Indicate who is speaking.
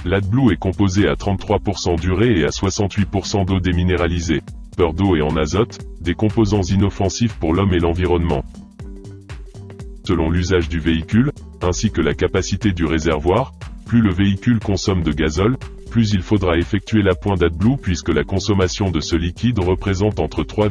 Speaker 1: L'AdBlue est composé à 33% d'urée et à 68% d'eau déminéralisée, peu d'eau et en azote, des composants inoffensifs pour l'homme et l'environnement. Selon l'usage du véhicule, ainsi que la capacité du réservoir, plus le véhicule consomme de gazole, plus il faudra effectuer l'appoint d'AdBlue puisque la consommation de ce liquide représente entre 3,5